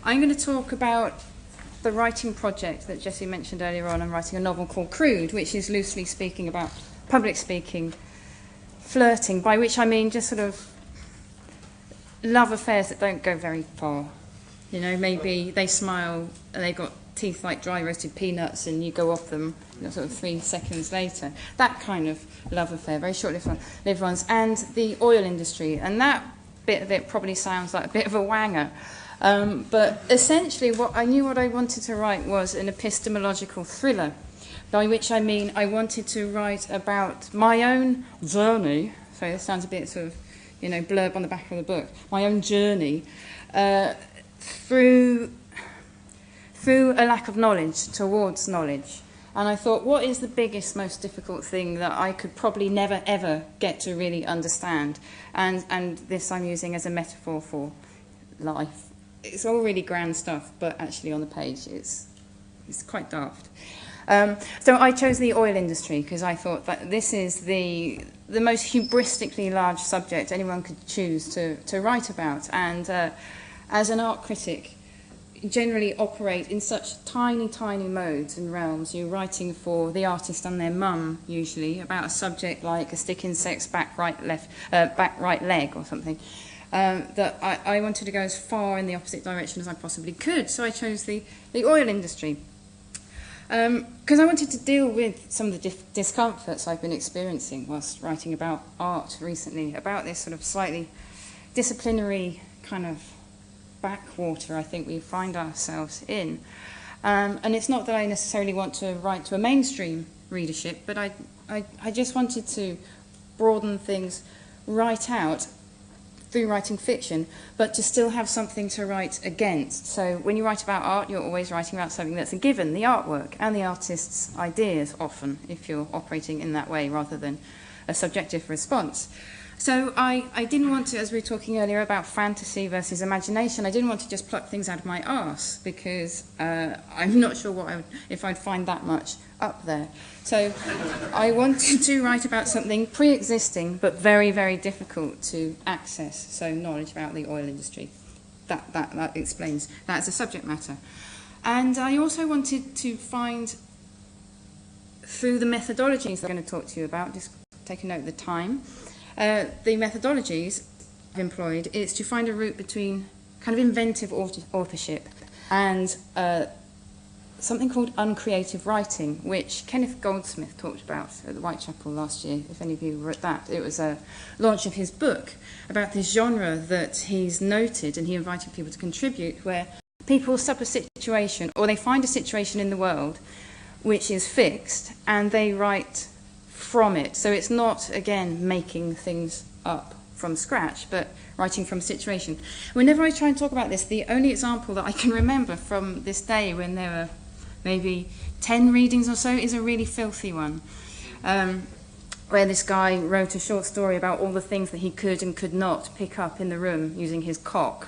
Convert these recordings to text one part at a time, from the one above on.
I'm going to talk about the writing project that Jessie mentioned earlier on. I'm writing a novel called Crude, which is loosely speaking about public speaking, flirting, by which I mean just sort of love affairs that don't go very far. You know, maybe they smile and they've got teeth like dry roasted peanuts and you go off them, sort of 3 seconds later. That kind of love affair, very short-lived ones. And the oil industry. And that bit of it probably sounds like a bit of a wanger. But essentially what I wanted to write was an epistemological thriller, by which I mean I wanted to write about my own journey. Sorry, this sounds a bit sort of, blurb on the back of the book. My own journey through a lack of knowledge towards knowledge. And I thought, what is the biggest, most difficult thing that I could probably never, ever get to really understand? And this I'm using as a metaphor for life. It's all really grand stuff, but actually on the page it's quite daft. So I chose the oil industry because I thought that this is the most hubristically large subject anyone could choose to write about. And as an art critic, generally operate in such tiny, tiny modes and realms. You're writing for the artist and their mum, usually, about a subject like a stick insect's back right leg or something. That I wanted to go as far in the opposite direction as I possibly could. So I chose the oil industry. Because I wanted to deal with some of the discomforts I've been experiencing whilst writing about art recently, about this sort of slightly disciplinary kind of backwater I think we find ourselves in. And it's not that I necessarily want to write to a mainstream readership, but I just wanted to broaden things right out through writing fiction, but to still have something to write against. So when you write about art, you're always writing about something that's a given, the artwork and the artist's ideas often, if you're operating in that way rather than a subjective response. So I didn't want to, as we were talking earlier about fantasy versus imagination, I didn't want to just pluck things out of my arse because I'm not sure if I'd find that much up there. So I wanted to write about something pre-existing but very, very difficult to access, so knowledge about the oil industry. That explains that as a subject matter. And I also wanted to find, through the methodologies I'm going to talk to you about, just take a note of the time, the methodologies I've employed is to find a route between kind of inventive authorship and something called uncreative writing, which Kenneth Goldsmith talked about at the Whitechapel last year, if any of you were at that. It was a launch of his book about this genre that he's noted, and he invited people to contribute, where people suffer a situation, or they find a situation in the world which is fixed, and they write from it. So it's not, again, making things up from scratch, but writing from a situation. Whenever I try and talk about this, the only example that I can remember from this day, when there were maybe 10 readings or so, is a really filthy one, where this guy wrote a short story about all the things that he could and could not pick up in the room using his cock.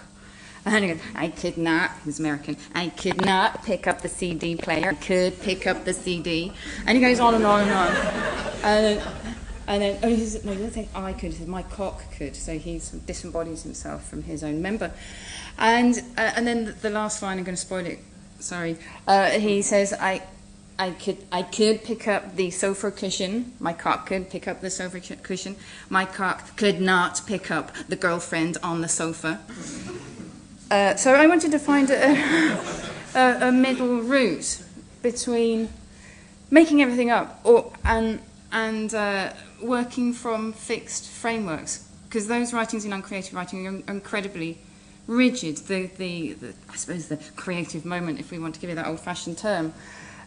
And he goes, I could not, he's American, I could not pick up the CD player, I could pick up the CD. And he goes on and on and on. And then, oh, he says, no, you don't think I could, he says, my cock could. So he disembodies himself from his own member. And then the last line, I'm going to spoil it, sorry. He says, I could pick up the sofa cushion. My cock could pick up the sofa cushion. My cock could not pick up the girlfriend on the sofa. So I wanted to find a middle route between making everything up and working from fixed frameworks, because those writings in uncreative writing are incredibly rigid. The I suppose the creative moment, if we want to give it that old-fashioned term,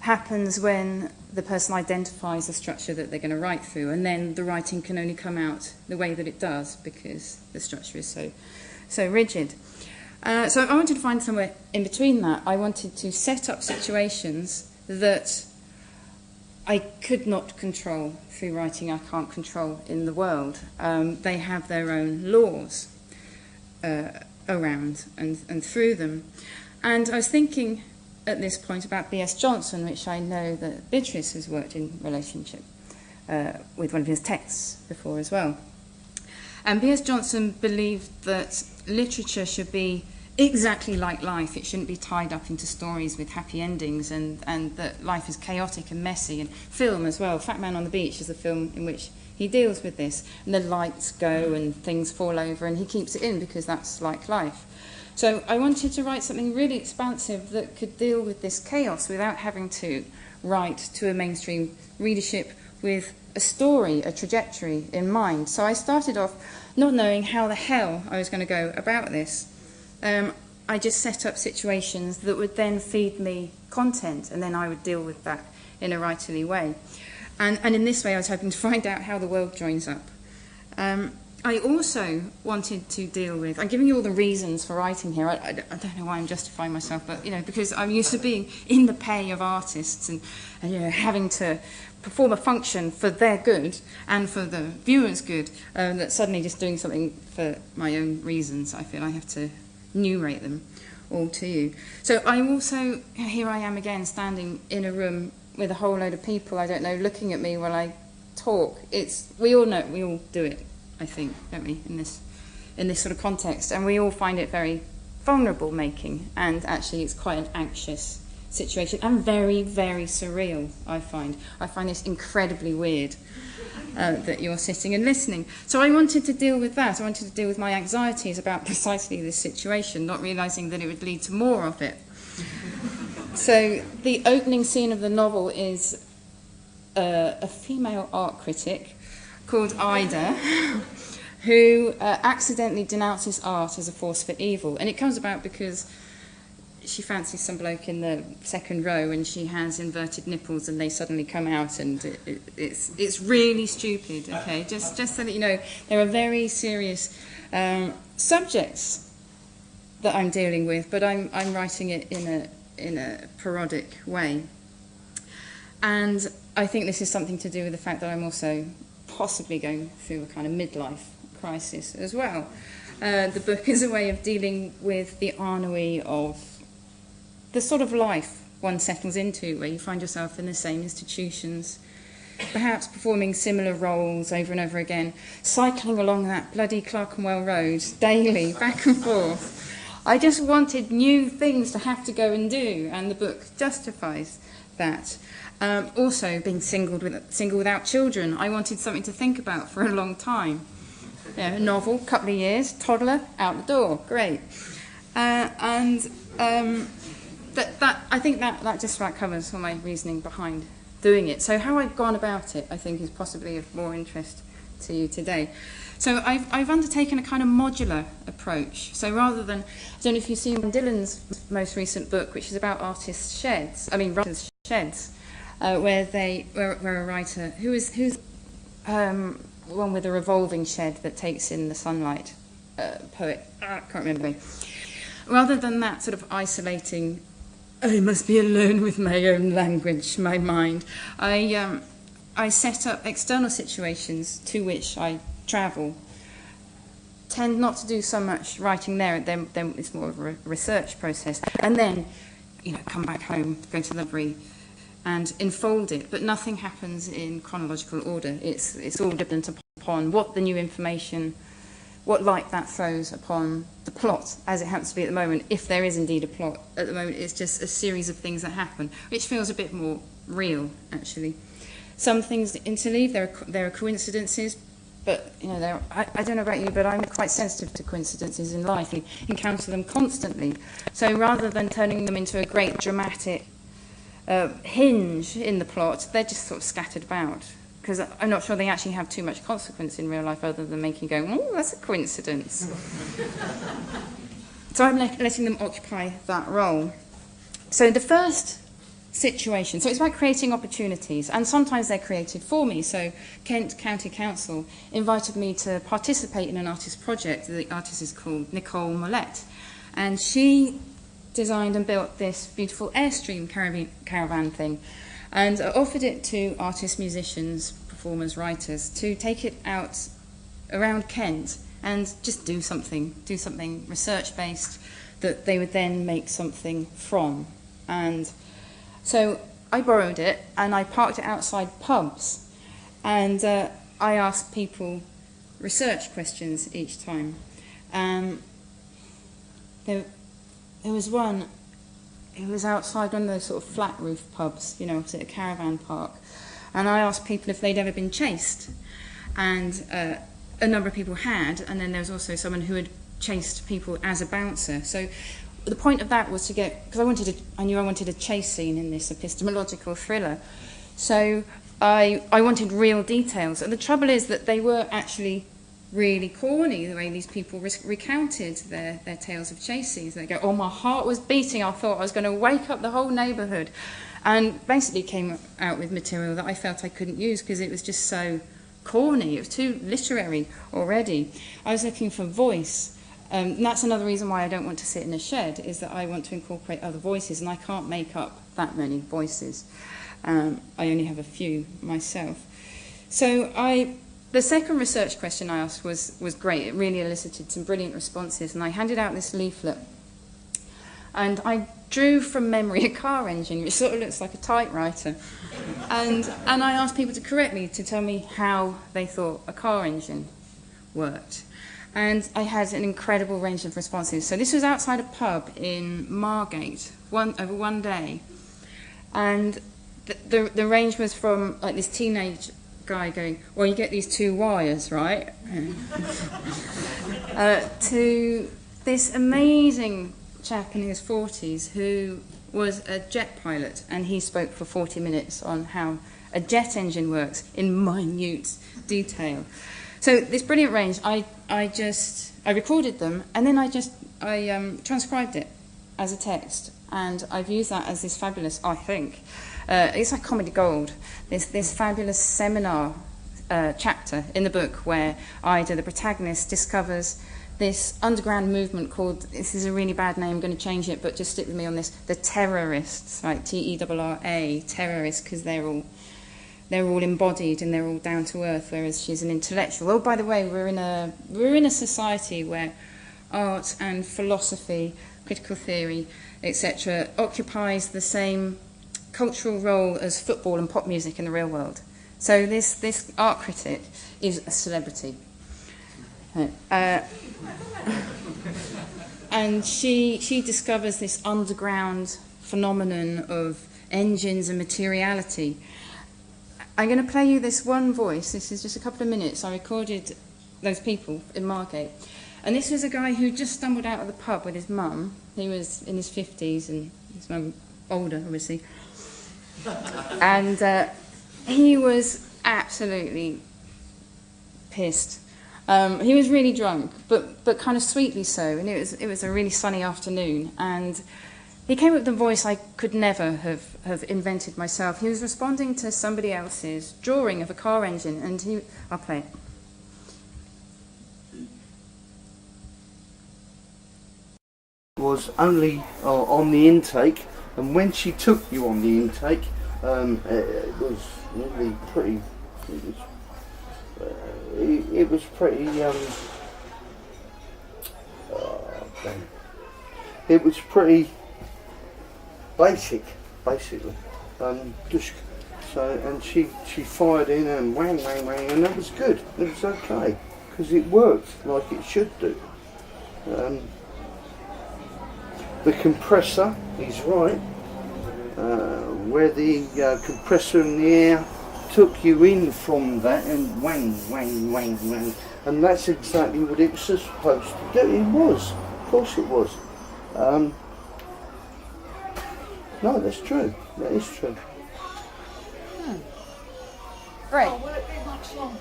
happens when the person identifies the structure that they're going to write through, and then the writing can only come out the way that it does because the structure is so rigid. So I wanted to find somewhere in between that. I wanted to set up situations that I could not control through writing, I can't control in the world. They have their own laws around and through them. And I was thinking at this point about B.S. Johnson, which I know that Beatrice has worked in relationship with one of his texts before as well. And B.S. Johnson believed that literature should be exactly like life. It shouldn't be tied up into stories with happy endings, and that life is chaotic and messy. And film as well. Fat Man on the Beach is a film in which he deals with this. And the lights go and things fall over, and he keeps it in because that's like life. So I wanted to write something really expansive that could deal with this chaos without having to write to a mainstream readership with a story, a trajectory in mind. So I started off not knowing how the hell I was going to go about this. I just set up situations that would then feed me content, and then I would deal with that in a writerly way. And in this way I was hoping to find out how the world joins up. I also wanted to deal with, I'm giving you all the reasons for writing here. I don't know why I'm justifying myself, but because I'm used to being in the pay of artists and having to perform a function for their good and for the viewers' good, that suddenly just doing something for my own reasons, I feel I have to enumerate them all to you. So I also, here I am again, standing in a room with a whole load of people I don't know looking at me while I talk. We all do it, I think, don't we, in this sort of context, and we all find it very vulnerable making, and actually it's quite an anxious situation and very, very surreal. I find this incredibly weird that you're sitting and listening. So I wanted to deal with that. I wanted to deal with my anxieties about precisely this situation, not realising that it would lead to more of it. So the opening scene of the novel is a female art critic called Ida, who accidentally denounces art as a force for evil. And it comes about because she fancies some bloke in the second row and she has inverted nipples and they suddenly come out, and it's really stupid, okay? Just so that you know, there are very serious subjects that I'm dealing with, but I'm writing it in a parodic way. And I think this is something to do with the fact that I'm also possibly going through a kind of midlife crisis as well. The book is a way of dealing with the ennui of the sort of life one settles into, where you find yourself in the same institutions, perhaps performing similar roles over and over again, cycling along that bloody Clerkenwell Road daily, back and forth. I just wanted new things to have to go and do, and the book justifies that. Also, being single without children, I wanted something to think about for a long time. A novel, couple of years, toddler, out the door, great. I think that just about covers all my reasoning behind doing it. So how I've gone about it, I think, is possibly of more interest to you today. So I've undertaken a kind of modular approach. So rather than, I don't know if you've seen Dylan's most recent book, which is about writers' sheds, where a writer who's one with a revolving shed that takes in the sunlight, poet, I can't remember. Rather than that sort of isolating, I must be alone with my own language, my mind, I set up external situations to which I travel. Tend not to do so much writing there, then it's more of a research process. And then, come back home, go to the library, and enfold it. But nothing happens in chronological order. It's all dependent upon what the new information, what light that throws upon the plot, as it happens to be at the moment. If there is indeed a plot at the moment, it's just a series of things that happen, which feels a bit more real, actually. Some things interleave. There are coincidences, but I don't know about you, but I'm quite sensitive to coincidences in life. We encounter them constantly. So rather than turning them into a great dramatic hinge in the plot, they're just sort of scattered about, because I'm not sure they actually have too much consequence in real life other than making you go, oh, that's a coincidence. So I'm letting them occupy that role. So the first situation, so it's about creating opportunities, and sometimes they're created for me. So Kent County Council invited me to participate in an artist project. The artist is called Nicole Mollett, and she designed and built this beautiful Airstream caravan thing, and offered it to artists, musicians, performers, writers to take it out around Kent and just do something research-based that they would then make something from. And so I borrowed it and I parked it outside pubs, and I asked people research questions each time. there was one, it was outside one of those sort of flat roof pubs, you know, opposite a caravan park. And I asked people if they'd ever been chased. And a number of people had, and then there was also someone who had chased people as a bouncer. So the point of that was to get, because I knew I wanted a chase scene in this epistemological thriller. So I wanted real details. And the trouble is that they were actually really corny, the way these people recounted their tales of chase scenes. They go, oh, my heart was beating, I thought I was going to wake up the whole neighbourhood. And basically came out with material that I felt I couldn't use because it was just so corny. It was too literary already. I was looking for voice. And that's another reason why I don't want to sit in a shed, is that I want to incorporate other voices, and I can't make up that many voices. I only have a few myself. So the second research question I asked was great. It really elicited some brilliant responses, and I handed out this leaflet. And I drew from memory a car engine, which sort of looks like a typewriter. And I asked people to correct me, to tell me how they thought a car engine worked. And I had an incredible range of responses. So this was outside a pub in Margate, over one day. And the range was from like this teenage guy going, well, you get these two wires, right? To this amazing chap in his 40s who was a jet pilot, and he spoke for 40 minutes on how a jet engine works in minute detail. So this brilliant range, I recorded them, and then I transcribed it as a text, and I've used that as this fabulous, I think, it's like comedy gold, this fabulous seminar chapter in the book where Ida, the protagonist, discovers this underground movement called, this is a really bad name, I'm going to change it, but just stick with me on this, the terrorists, right, T-E-R-R-A, terrorists, because they're all embodied and they're all down to earth, whereas she's an intellectual. Oh, by the way, we're in a society where art and philosophy, critical theory, etc., occupies the same cultural role as football and pop music in the real world. So this art critic is a celebrity. And she discovers this underground phenomenon of engines and materiality. I'm going to play you this one voice. This is just a couple of minutes. I recorded those people in Margate. And this was a guy who just stumbled out of the pub with his mum. He was in his 50s and his mum older, obviously. And he was absolutely pissed. He was really drunk, but kind of sweetly so. And it was a really sunny afternoon. And he came up with a voice I could never have invented myself. He was responding to somebody else's drawing of a car engine, and I'll play it. Was only on the intake, and when she took you on the intake, it was really pretty. It was pretty. It was pretty basic, basically. Just so, and she fired in and wang, and that was good. It was okay because it worked like it should do. The compressor is right, where the compressor in the air took you in from that and wang, and that's exactly what it was supposed to do. It was, of course it was. No, that's true. That is true. Great. Oh, will it be much longer?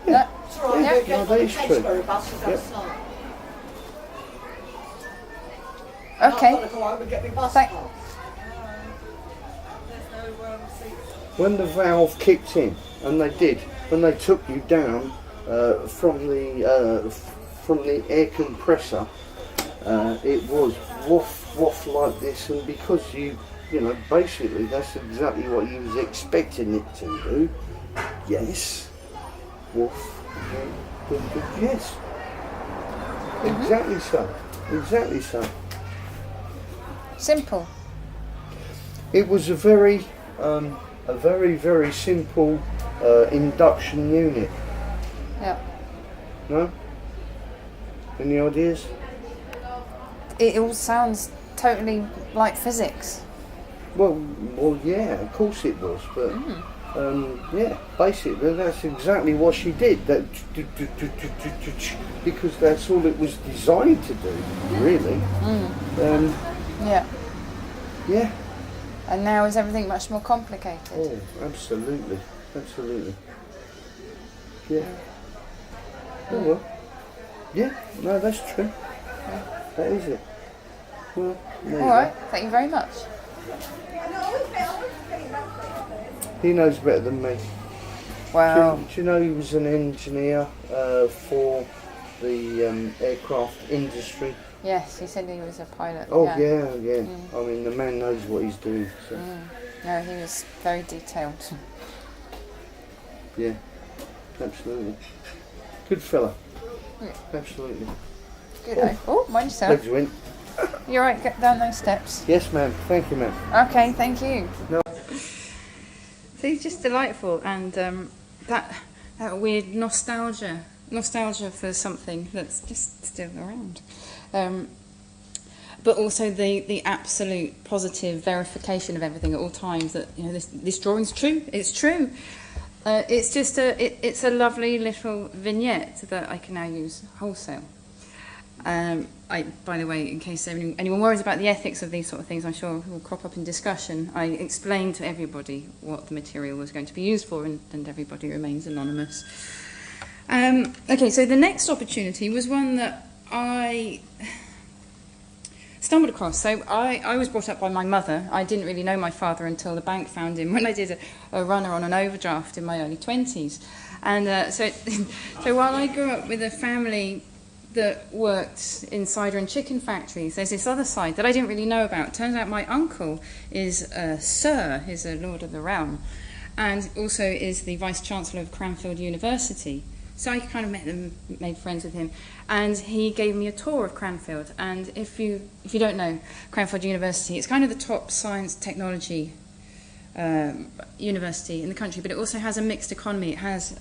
Yeah. That's right. Yeah. We'll get No, on that the is true. Tesco buses Yep. outside. Okay. I've got to go home and get my bus Thank- pass. When the valve kicked in, and they did, when they took you down from the air compressor, it was waff like this, and because you know, basically that's exactly what you was expecting it to do. Yes, waff, yes, exactly so, exactly so. Simple. It was a very, very simple induction unit. Yeah. No? Any ideas? it all sounds totally like physics. Well, yeah, of course it was, but yeah, basically that's exactly what she did. That because that's all it was designed to do, really. Yeah. Yeah. And now is everything much more complicated? Oh, absolutely, absolutely. Yeah. Oh well. Yeah. No, that's true. That is it. Well, there you All right. Thank you very much. He knows better than me. Wow. Do you know he was an engineer for the aircraft industry? Yes, he said he was a pilot. Oh yeah. I mean, the man knows what he's doing. So. No, he was very detailed. Yeah, absolutely. Good fella. Absolutely. Good. Oh, mind yourself. Legs went. You're right. Get down those steps. Yes, ma'am. Thank you, ma'am. Okay. Thank you. No. So he's just delightful, and that weird nostalgia for something that's just still around. But also the absolute positive verification of everything at all times that this drawing's true. It's true. It's just it's a lovely little vignette that I can now use wholesale. By the way, in case anyone worries about the ethics of these sort of things, I'm sure will crop up in discussion. I explained to everybody what the material was going to be used for, and everybody remains anonymous. Okay, so the next opportunity was one that I stumbled across. So I was brought up by my mother. I didn't really know my father until the bank found him when I did a runner on an overdraft in my early 20s. And so while I grew up with a family that worked in cider and chicken factories, there's this other side that I didn't really know about. Turns out my uncle is a Sir, he's a Lord of the Realm, and also is the Vice-Chancellor of Cranfield University. So I kind of made friends with him, and he gave me a tour of Cranfield. And if you don't know Cranfield University, it's kind of the top science technology university in the country, but it also has a mixed economy. It has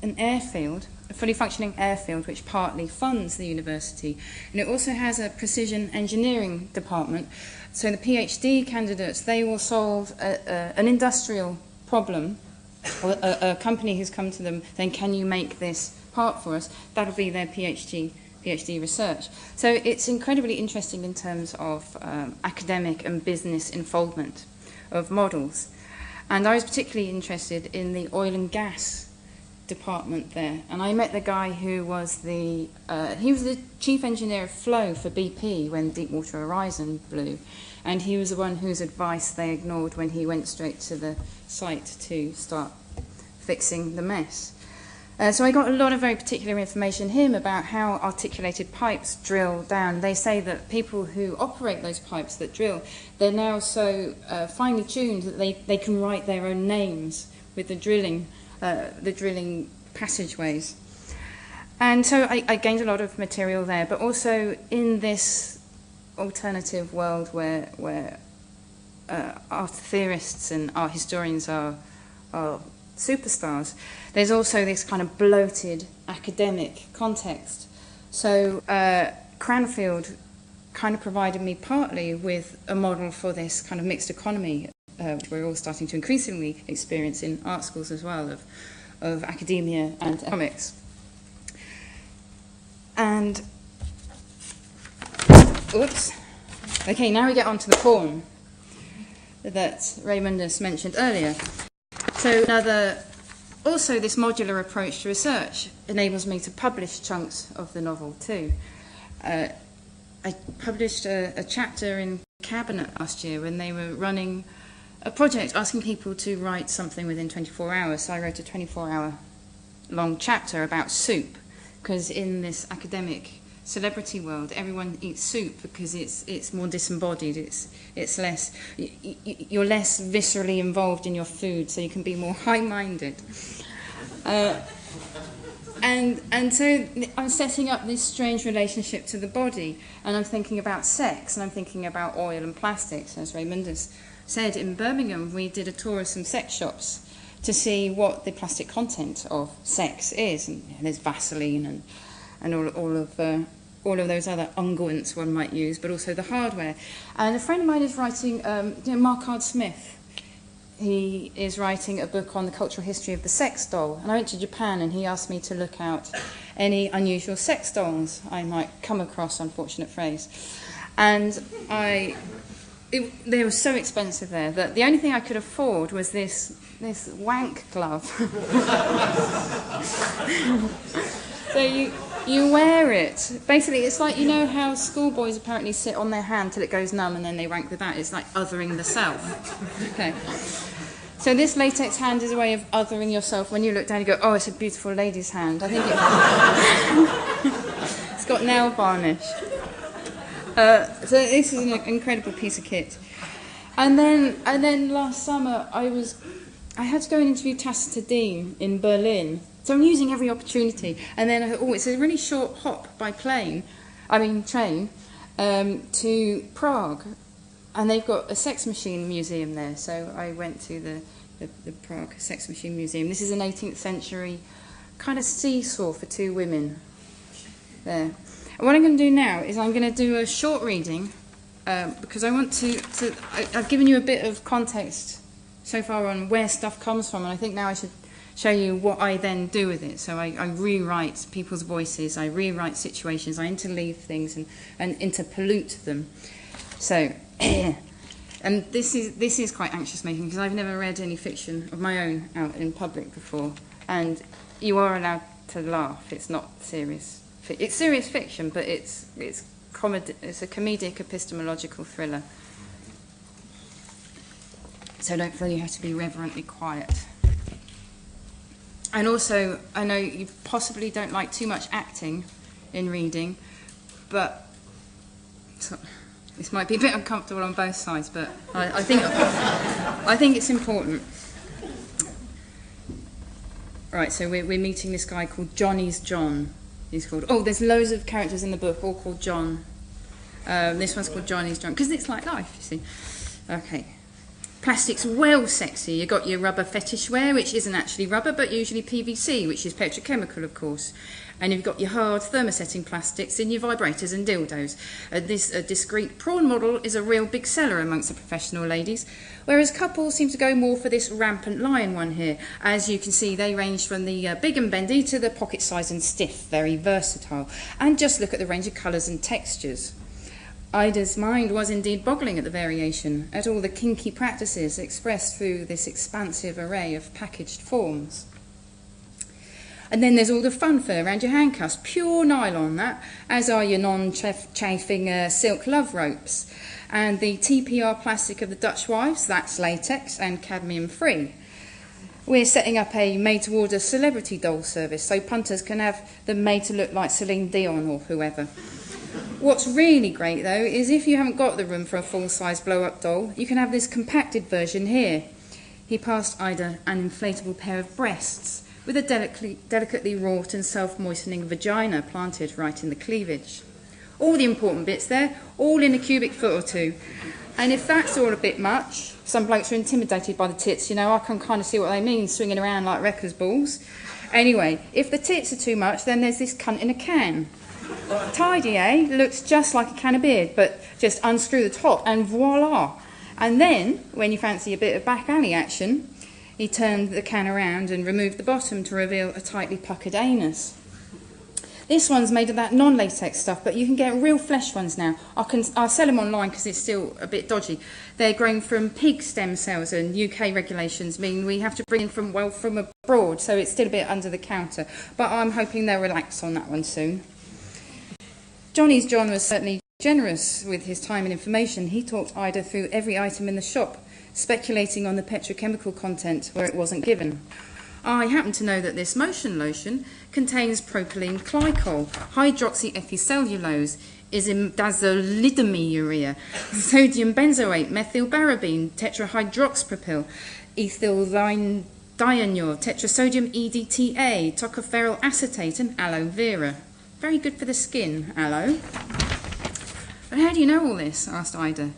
an airfield, a fully functioning airfield, which partly funds the university, and it also has a precision engineering department. So the PhD candidates, they will solve an industrial problem. Or a company who's come to them saying, can you make this part for us? That'll be their PhD research. So it's incredibly interesting in terms of academic and business involvement of models. And I was particularly interested in the oil and gas department there. And I met the guy who was he was the chief engineer of flow for BP when Deepwater Horizon blew. And he was the one whose advice they ignored when he went straight to the site to start fixing the mess. So I got a lot of very particular information from him about how articulated pipes drill down. They say that people who operate those pipes that drill, they're now so finely tuned that they can write their own names with the drilling passageways. And so I gained a lot of material there, but also in this alternative world where art theorists and art historians are superstars, there's also this kind of bloated academic context. So Cranfield kind of provided me partly with a model for this kind of mixed economy, which we're all starting to increasingly experience in art schools as well, of academia and economics. And oops. Okay, now we get on to the form that Raymondus mentioned earlier. So also this modular approach to research enables me to publish chunks of the novel too. I published a chapter in Cabinet last year when they were running a project asking people to write something within 24 hours. So I wrote a 24-hour long chapter about soup, because in this academic celebrity world, everyone eats soup because it's more disembodied. It's less, you're less viscerally involved in your food, so you can be more high-minded. And so I'm setting up this strange relationship to the body, and I'm thinking about sex, and I'm thinking about oil and plastics. As Raymondus said, in Birmingham, we did a tour of some sex shops to see what the plastic content of sex is. And there's Vaseline and all of those other unguents one might use, but also the hardware. And a friend of mine is writing, Markard Smith. He is writing a book on the cultural history of the sex doll. And I went to Japan and he asked me to look out any unusual sex dolls I might come across, unfortunate phrase. And they were so expensive there that the only thing I could afford was this wank glove. So you wear it. Basically, it's like, you know how schoolboys apparently sit on their hand till it goes numb and then they wank with that? It's like othering the self. Okay. So this latex hand is a way of othering yourself. When you look down, you go, oh, it's a beautiful lady's hand. I think it's got nail varnish. So this is an incredible piece of kit. And then last summer, I had to go and interview Tacita Dean in Berlin. So I'm using every opportunity. And then I thought, oh, it's a really short hop by train, to Prague. And they've got a sex machine museum there. So I went to the Prague Sex Machine Museum. This is an 18th century kind of seesaw for two women there. And what I'm going to do now is I'm going to do a short reading because I want I've given you a bit of context so far on where stuff comes from, and I think now I should show you what I then do with it. So I rewrite people's voices, I rewrite situations, I interleave things and interpollute them. So, and this is quite anxious making because I've never read any fiction of my own out in public before, and you are allowed to laugh. It's not serious. It's serious fiction, but it's a comedic epistemological thriller. So don't feel you have to be reverently quiet. And also, I know you possibly don't like too much acting in reading, but this might be a bit uncomfortable on both sides, but I think it's important. Right, so we're meeting this guy called Johnny's John. He's called. Oh, there's loads of characters in the book, all called John. This one's called Johnny's John, because it's like life, you see. Okay. Plastic's well sexy. You've got your rubber fetish wear, which isn't actually rubber, but usually PVC, which is petrochemical, of course. And you've got your hard thermosetting plastics in your vibrators and dildos. This discreet prawn model is a real big seller amongst the professional ladies, whereas couples seem to go more for this rampant lion one here. As you can see, they range from the big and bendy to the pocket size and stiff, very versatile. And just look at the range of colours and textures. Ida's mind was indeed boggling at the variation, at all the kinky practices expressed through this expansive array of packaged forms. And then there's all the fun fur around your handcuffs, pure nylon that, as are your non-chafing silk love ropes. And the TPR plastic of the Dutch wives, that's latex and cadmium free. We're setting up a made-to-order celebrity doll service, so punters can have them made to look like Celine Dion or whoever. What's really great, though, is if you haven't got the room for a full-size blow-up doll, you can have this compacted version here. He passed Ida an inflatable pair of breasts with a delicately wrought and self-moistening vagina planted right in the cleavage. All the important bits there, all in a cubic foot or two. And if that's all a bit much, some blokes are intimidated by the tits, you know, I can kind of see what they mean, swinging around like wreckers' balls. Anyway, if the tits are too much, then there's this cunt in a can. Tidy, eh? Looks just like a can of beer, but just unscrew the top and voila. And then, when you fancy a bit of back alley action, he turned the can around and removed the bottom to reveal a tightly puckered anus. This one's made of that non-latex stuff, but you can get real flesh ones now. I'll sell them online because it's still a bit dodgy. They're grown from pig stem cells, and UK regulations mean we have to bring in from abroad, so it's still a bit under the counter. But I'm hoping they'll relax on that one soon. Johnny's John was certainly generous with his time and information. He talked Ida through every item in the shop, speculating on the petrochemical content where it wasn't given. I happen to know that this motion lotion contains propylene glycol, hydroxyethylcellulose, isomdazzolidomiurea, sodium benzoate, methylbarabine, tetrahydroxypropyl, ethyl dianure, tetrasodium EDTA, tocopherol acetate, and aloe vera. Very good for the skin, aloe. But how do you know all this? Asked Ida.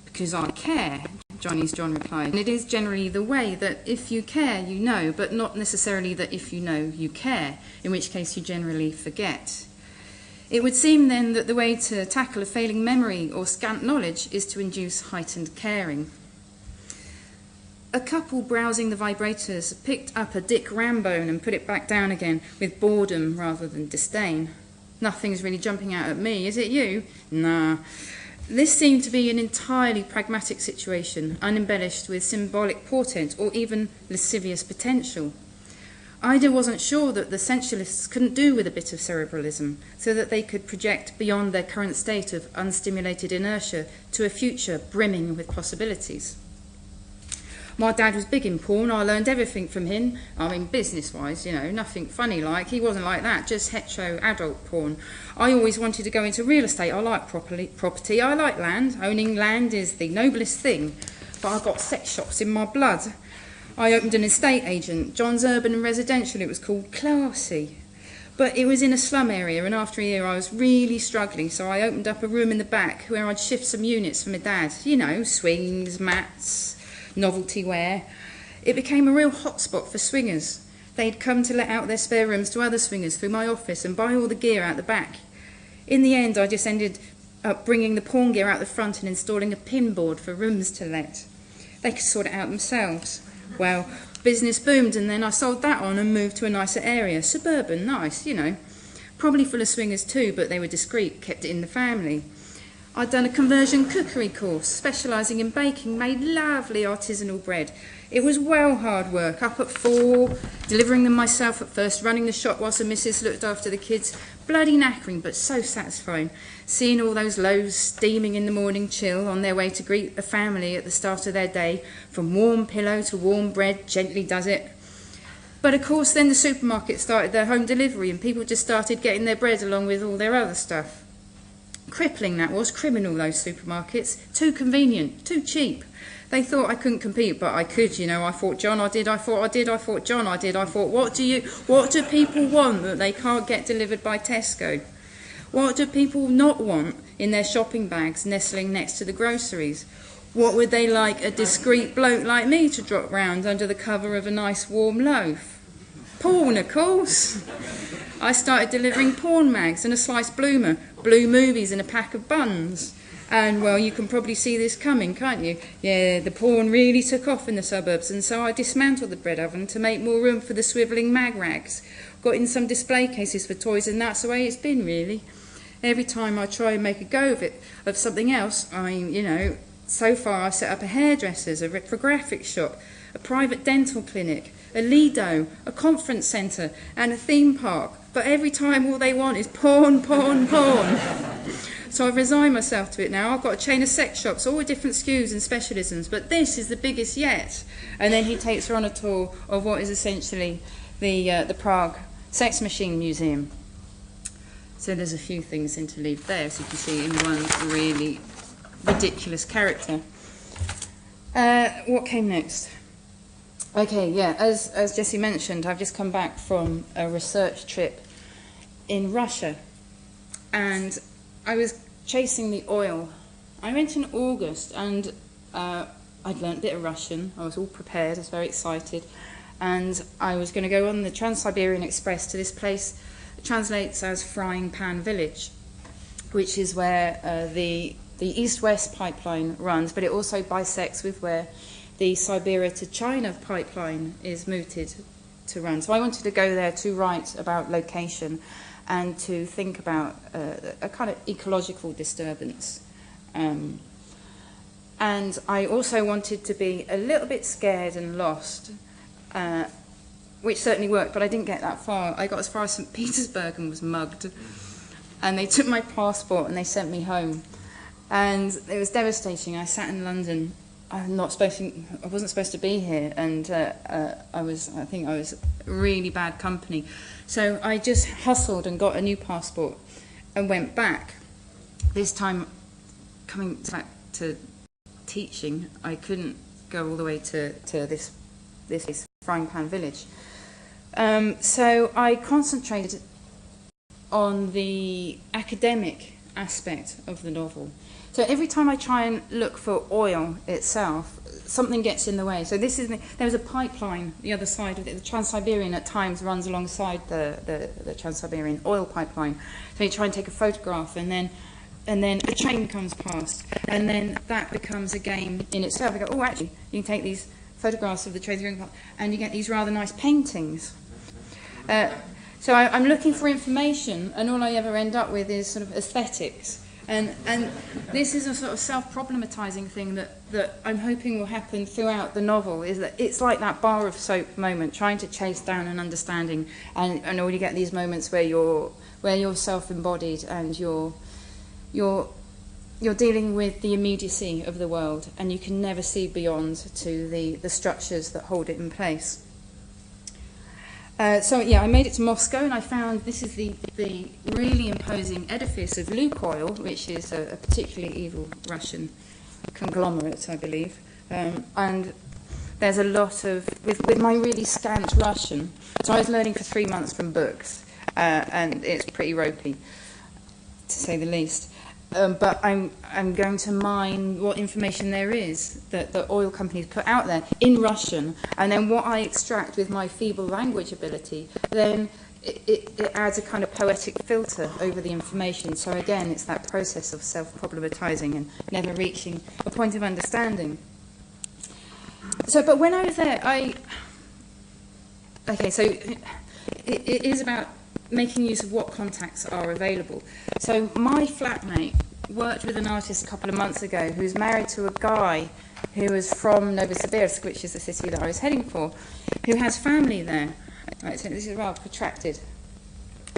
Because I care, Johnny's John replied. And it is generally the way that if you care, you know, but not necessarily that if you know, you care, in which case you generally forget. It would seem then that the way to tackle a failing memory or scant knowledge is to induce heightened caring. A couple browsing the vibrators picked up a Dick Rambone and put it back down again with boredom rather than disdain. Nothing's really jumping out at me, is it you? Nah. This seemed to be an entirely pragmatic situation, unembellished with symbolic portent or even lascivious potential. Ida wasn't sure that the sensualists couldn't do with a bit of cerebralism, so that they could project beyond their current state of unstimulated inertia to a future brimming with possibilities. My dad was big in porn. I learned everything from him. I mean, business-wise, you know, nothing funny like. He wasn't like that, just hetero adult porn. I always wanted to go into real estate. I like property. I like land. Owning land is the noblest thing. But I've got sex shops in my blood. I opened an estate agent, John's Urban and Residential. It was called Classy. But it was in a slum area, and after a year I was really struggling, so I opened up a room in the back where I'd shift some units for my dad. You know, swings, mats, novelty wear. It became a real hotspot for swingers. They'd come to let out their spare rooms to other swingers through my office and buy all the gear out the back. In the end, I just ended up bringing the porn gear out the front and installing a pin board for rooms to let. They could sort it out themselves. Well, business boomed, and then I sold that on and moved to a nicer area. Suburban, nice, you know. Probably full of swingers too, but they were discreet, kept it in the family. I'd done a conversion cookery course, specialising in baking, made lovely artisanal bread. It was well hard work, up at 4, delivering them myself at first, running the shop whilst the missus looked after the kids. Bloody knackering, but so satisfying. Seeing all those loaves steaming in the morning chill on their way to greet the family at the start of their day, from warm pillow to warm bread, gently does it. But of course then the supermarket started their home delivery and people just started getting their bread along with all their other stuff. Crippling that was, criminal, those supermarkets. Too convenient, too cheap. They thought I couldn't compete, but I could, you know. I thought John, I did, I thought I did, I thought John, I did, I thought, what do people want that they can't get delivered by Tesco? What do people not want in their shopping bags nestling next to the groceries? What would they like a discreet bloke like me to drop round under the cover of a nice warm loaf? Porn, of course. I started delivering porn mags and a sliced bloomer, blue movies and a pack of buns. And, well, you can probably see this coming, can't you? Yeah, the porn really took off in the suburbs, and so I dismantled the bread oven to make more room for the swivelling mag rags. Got in some display cases for toys, and that's the way it's been, really. Every time I try and make a go of it, of something else, so far I've set up a hairdresser's, a reprographic shop, a private dental clinic, a Lido, a conference centre and a theme park. But every time all they want is porn, porn, porn. So I've resigned myself to it now. I've got a chain of sex shops, all with different SKUs and specialisms, but this is the biggest yet. And then he takes her on a tour of what is essentially the Prague Sex Machine Museum. So there's a few things interleaved there, as you can see, in one really ridiculous character. What came next? Okay, yeah, as Jessie mentioned, I've just come back from a research trip in Russia, and I was chasing the oil. I went in August, and I'd learnt a bit of Russian. I was all prepared, I was very excited, and I was going to go on the Trans-Siberian Express to this place. It translates as Frying Pan Village, which is where the East-West pipeline runs, but it also bisects with where the Siberia to China pipeline is mooted to run. So I wanted to go there to write about location and to think about a kind of ecological disturbance. And I also wanted to be a little bit scared and lost, which certainly worked, but I didn't get that far. I got as far as St. Petersburg and was mugged. And they took my passport and they sent me home. And it was devastating. I sat in London. I wasn't supposed to be here, and I think I was really bad company. So I just hustled and got a new passport and went back. This time, coming back to teaching, I couldn't go all the way to this Frying Pan Village. So I concentrated on the academic aspect of the novel. So every time I try and look for oil itself, something gets in the way. So there was a pipeline the other side of it. The Trans-Siberian at times runs alongside the Trans-Siberian oil pipeline. So you try and take a photograph, and then a train comes past, and then that becomes a game in itself. I go, oh, actually, you can take these photographs of the train, and you get these rather nice paintings. So I'm looking for information, and all I ever end up with is sort of aesthetics. And this is a sort of self-problematizing thing that I'm hoping will happen throughout the novel, is that it's like that bar of soap moment, trying to chase down an understanding, and all you get these moments where you're self-embodied, and you're dealing with the immediacy of the world, and you can never see beyond to the structures that hold it in place. So yeah, I made it to Moscow, and I found this is the really imposing edifice of Lukoil, which is a particularly evil Russian conglomerate, I believe. And there's a lot of, with my really scant Russian, so I was learning for 3 months from books, and it's pretty ropey, to say the least. But I'm going to mine what information there is that the oil companies put out there in Russian, and then what I extract with my feeble language ability, then it adds a kind of poetic filter over the information. So again, it's that process of self-problematizing and never reaching a point of understanding. So, but when I was there, so it is about making use of what contacts are available. So my flatmate worked with an artist a couple of months ago who's married to a guy who was from Novosibirsk, which is the city that I was heading for, who has family there. Right, so this is a rather protracted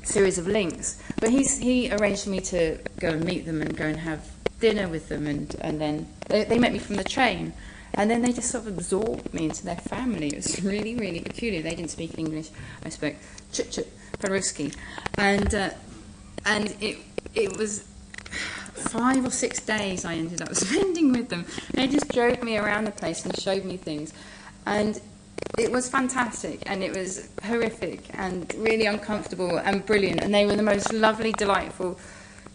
series of links. But he arranged for me to go and meet them and go and have dinner with them, and then they met me from the train. And then they just sort of absorbed me into their family. It was really, really peculiar. They didn't speak English. I spoke Peruski, and it was 5 or 6 days I ended up spending with them. They just drove me around the place and showed me things, and it was fantastic, and it was horrific and really uncomfortable and brilliant. And they were the most lovely, delightful,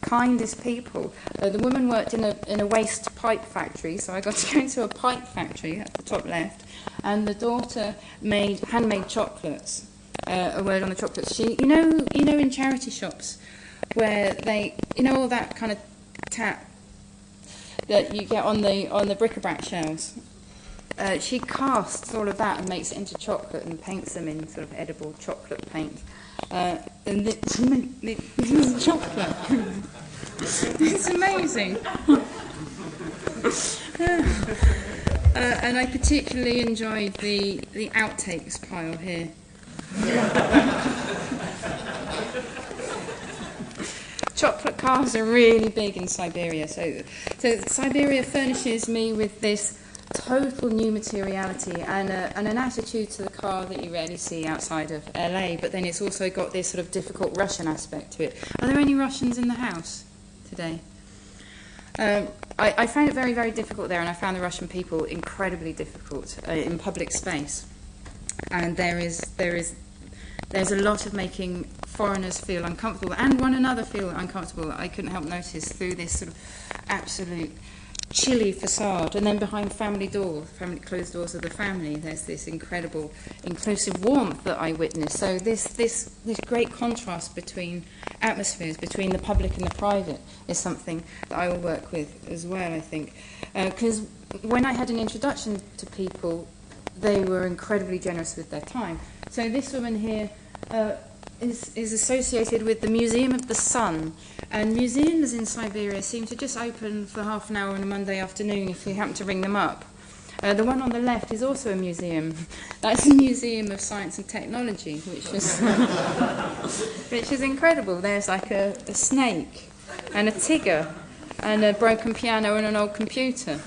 kindest people. The woman worked in a waste pipe factory, so I got to go into a pipe factory at the top left, and the daughter made handmade chocolates. A word on the chocolates. You know, in charity shops where they, all that kind of tap that you get on the bric-a-brac shelves. She casts all of that and makes it into chocolate and paints them in sort of edible chocolate paint. And it's chocolate. It's amazing. And I particularly enjoyed the outtakes pile here. Chocolate cars are really big in Siberia. So Siberia furnishes me with this total new materiality and an attitude to the car that you rarely see outside of LA, but then it's also got this sort of difficult Russian aspect to it. Are there any Russians in the house today? I found it very, very difficult there, and I found the Russian people incredibly difficult in public space. And there's a lot of making foreigners feel uncomfortable and one another feel uncomfortable. I couldn't help notice through this sort of absolute chilly facade, and then behind family closed doors of the family, there's this incredible inclusive warmth that I witnessed. So this great contrast between atmospheres, between the public and the private, is something that I will work with as well, I think. Because when I had an introduction to people, they were incredibly generous with their time. So this woman here is associated with the Museum of the Sun, and museums in Siberia seem to just open for half an hour on a Monday afternoon if you happen to ring them up. The one on the left is also a museum. That's the Museum of Science and Technology, which is incredible. There's like a snake and a tiger and a broken piano and an old computer.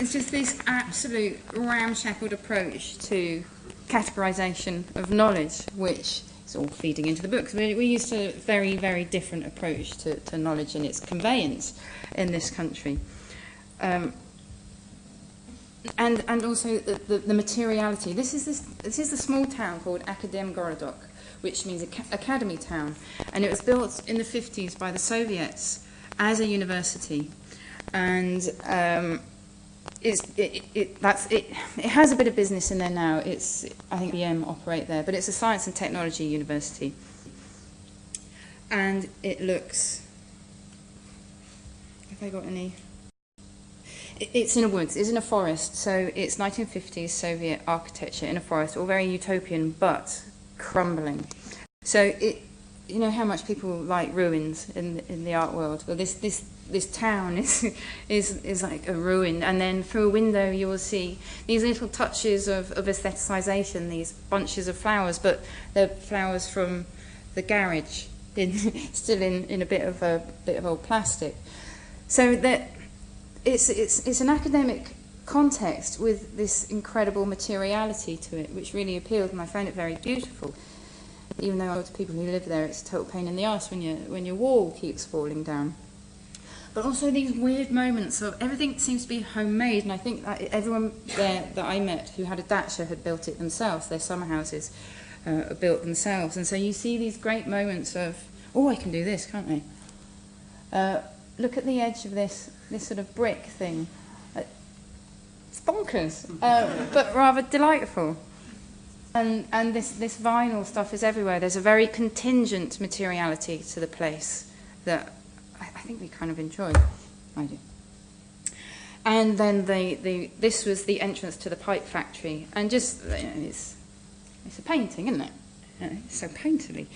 It's just this absolute ramshackled approach to categorization of knowledge, which is all feeding into the books. We used a very, very different approach to knowledge and its conveyance in this country. And also the materiality. This is a small town called Akademgorodok, which means academy town, and it was built in the 50s by the Soviets as a university, and it has a bit of business in there now. I think IBM operate there, but it's a science and technology university. And it looks, have I got any? It's in a woods, it's in a forest, so it's 1950s Soviet architecture in a forest, all very utopian, but crumbling. So you know how much people like ruins in the art world. Well, this town is like a ruin, and then through a window you will see these little touches of aestheticization, these bunches of flowers, but they're flowers from the garage, still in a bit of old plastic. So that it's an academic context with this incredible materiality to it, which really appealed, and I found it very beautiful. Even though to people who live there, it's a total pain in the arse when your wall keeps falling down. But also these weird moments of everything seems to be homemade, and I think that everyone there that I met who had a dacha had built it themselves. Their summer houses are built themselves, and so you see these great moments of, oh, I can do this, can't I? Look at the edge of this sort of brick thing. It's bonkers, but rather delightful. And this vinyl stuff is everywhere. There's a very contingent materiality to the place that I think we kind of enjoy. I do. And then this was the entrance to the pipe factory, and just it's a painting, isn't it? It's so painterly.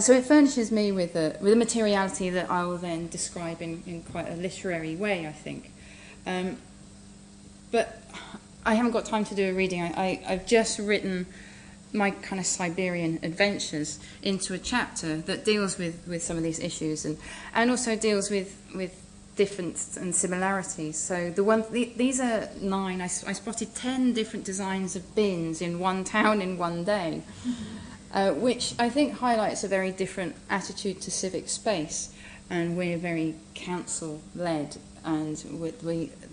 So it furnishes me with a materiality that I will then describe in quite a literary way, I think. But I haven't got time to do a reading. I've just written my kind of Siberian adventures into a chapter that deals with some of these issues and also deals with difference and similarities. So these are 9. I spotted 10 different designs of bins in one town in one day. Which I think highlights a very different attitude to civic space, and we're very council-led, and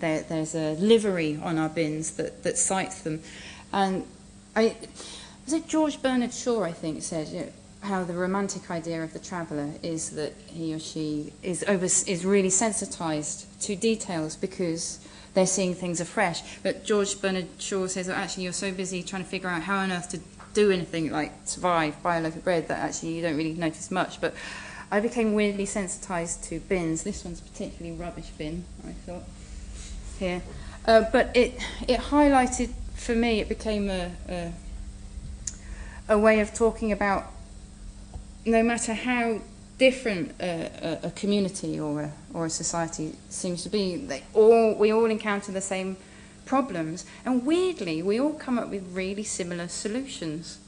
there's a livery on our bins that cites them. And was it George Bernard Shaw, I think, said how the romantic idea of the traveller is that he or she is really sensitised to details because they're seeing things afresh. But George Bernard Shaw says, well, actually, you're so busy trying to figure out how on earth to do anything like survive, buy a loaf of bread, that actually you don't really notice much. But I became weirdly sensitised to bins. This one's a particularly rubbish bin, I thought, here. But it highlighted, for me, it became a way of talking about no matter how different a community or a society seems to be, we all encounter the same problems, and weirdly we all come up with really similar solutions.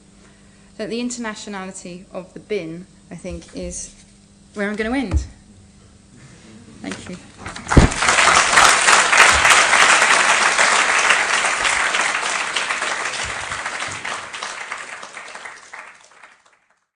That the internationality of the bin, I think, is where I'm going to end. Thank you.